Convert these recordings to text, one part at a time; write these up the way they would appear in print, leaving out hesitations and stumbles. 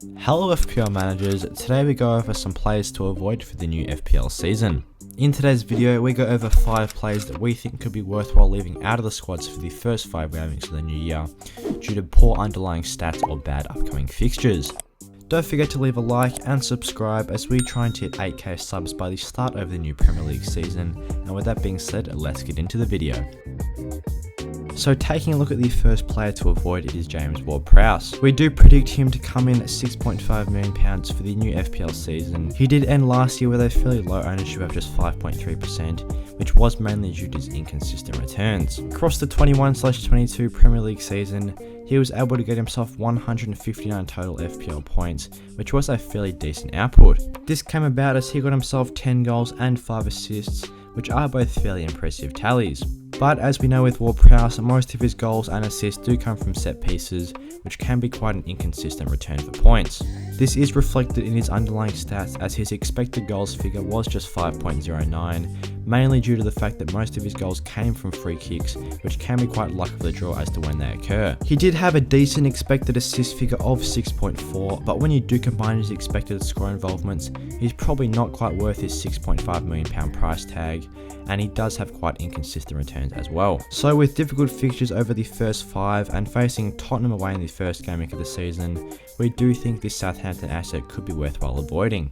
Hello FPL managers, today we go over some players to avoid for the new FPL season. In today's video we go over 5 players that we think could be worthwhile leaving out of the squads for the first 5 roundings of the new year due to poor underlying stats or bad upcoming fixtures. Don't forget to leave a like and subscribe as we try and hit 8k subs by the start of the new Premier League season, and with that being said, let's get into the video. So taking a look at the first player to avoid, it is James Ward-Prowse. We do predict him to come in at £6.5 million for the new FPL season. He did end last year with a fairly low ownership of just 5.3%, which was mainly due to his inconsistent returns. Across the 21/22 Premier League season, he was able to get himself 159 total FPL points, which was a fairly decent output. This came about as he got himself 10 goals and 5 assists, which are both fairly impressive tallies. But as we know with Ward-Prowse, most of his goals and assists do come from set pieces, which can be quite an inconsistent return for points. This is reflected in his underlying stats as his expected goals figure was just 5.09, mainly due to the fact that most of his goals came from free kicks, which can be quite luck of the draw as to when they occur. He did have a decent expected assist figure of 6.4, but when you do combine his expected score involvements, he's probably not quite worth his £6.5 million price tag, and he does have quite inconsistent returns as well. So with difficult fixtures over the first 5 and facing Tottenham away in the first game week of the season, we do think this Southampton asset could be worthwhile avoiding.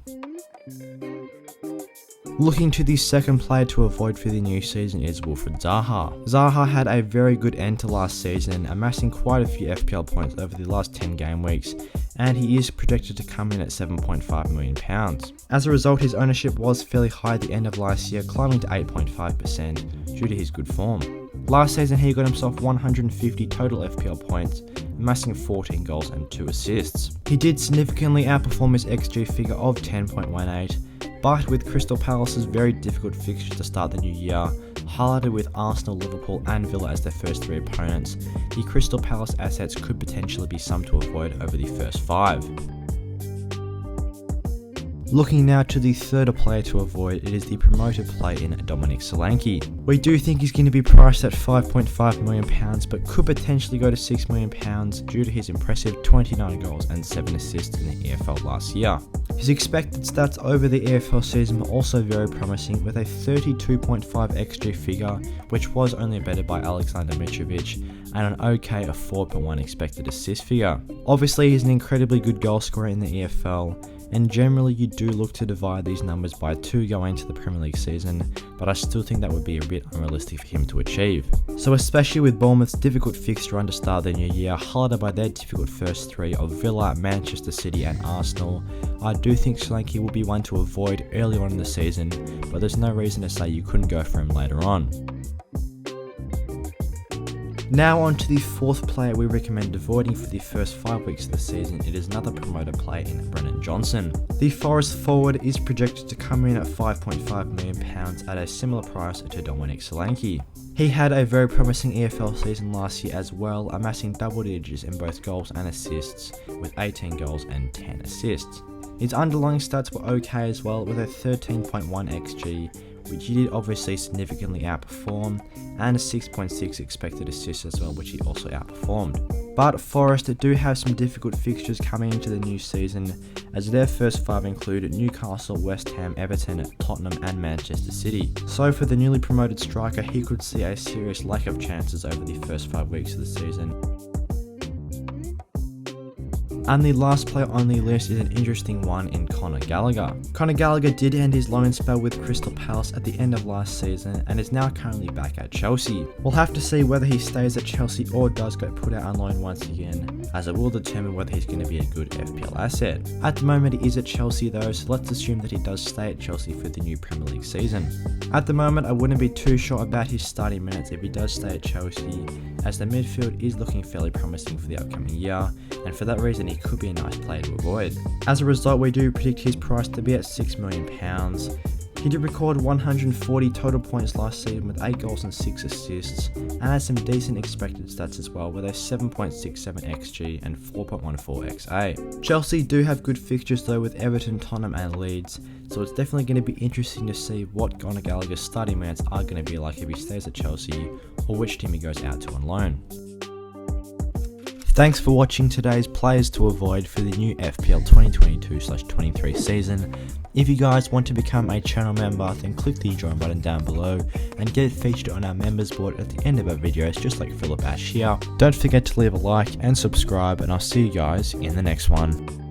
Looking to the second player to avoid for the new season is Wilfried Zaha. Zaha had a very good end to last season, amassing quite a few FPL points over the last 10 game weeks, and he is projected to come in at £7.5 million. As a result, his ownership was fairly high at the end of last year, climbing to 8.5% due to his good form. Last season he got himself 150 total FPL points, amassing 14 goals and 2 assists. He did significantly outperform his XG figure of 10.18, but with Crystal Palace's very difficult fixture to start the new year, highlighted with Arsenal, Liverpool and Villa as their first 3 opponents, the Crystal Palace assets could potentially be some to avoid over the first 5. Looking now to the third player to avoid, it is the promoted play in Dominic Solanke. We do think he's going to be priced at £5.5 million, but could potentially go to £6 million due to his impressive 29 goals and 7 assists in the EFL last year. His expected stats over the EFL season were also very promising, with a 32.5 XG figure, which was only bettered by Alexander Mitrovic, and an okay of 4.1 expected assist figure. Obviously he's an incredibly good goal scorer in the EFL, and generally you do look to divide these numbers by 2 going into the Premier League season, but I still think that would be a bit unrealistic for him to achieve. So especially with Bournemouth's difficult fixture run to start the new year, highlighted by their difficult first 3 of Villa, Manchester City and Arsenal, I do think Solanke will be one to avoid early on in the season, but there's no reason to say you couldn't go for him later on. Now on to the fourth player we recommend avoiding for the first 5 weeks of the season. It is another promoted player in Brennan Johnson. The Forest forward is projected to come in at £5.5 million at a similar price to Dominic Solanke. He had a very promising EFL season last year as well, amassing double digits in both goals and assists with 18 goals and 10 assists. His underlying stats were okay as well, with a 13.1 XG, which he did obviously significantly outperform, and a 6.6 expected assists as well, which he also outperformed. But Forest do have some difficult fixtures coming into the new season, as their first 5 include Newcastle, West Ham, Everton, Tottenham and Manchester City. So for the newly promoted striker, he could see a serious lack of chances over the first 5 weeks of the season. And the last player on the list is an interesting one in Conor Gallagher. Conor Gallagher did end his loan spell with Crystal Palace at the end of last season and is now currently back at Chelsea. We'll have to see whether he stays at Chelsea or does get put out on loan once again, as it will determine whether he's going to be a good FPL asset. At the moment he is at Chelsea though, so let's assume that he does stay at Chelsea for the new Premier League season. At the moment I wouldn't be too sure about his starting minutes if he does stay at Chelsea, as the midfield is looking fairly promising for the upcoming year, and for that reason he could be a nice player to avoid. As a result, we do predict his price to be at £6 million. He did record 140 total points last season with 8 goals and 6 assists, and has some decent expected stats as well, with a 7.67 XG and 4.14 XA. Chelsea do have good fixtures though, with Everton, Tottenham and Leeds, so it's definitely going to be interesting to see what Conor Gallagher's starting minutes are going to be like if he stays at Chelsea, or which team he goes out to on loan. Thanks for watching today's players to avoid for the new FPL 2022/23 season. If you guys want to become a channel member, then click the join button down below and get it featured on our members board at the end of our videos, just like Philip Ash here. Don't forget to leave a like and subscribe, and I'll see you guys in the next one.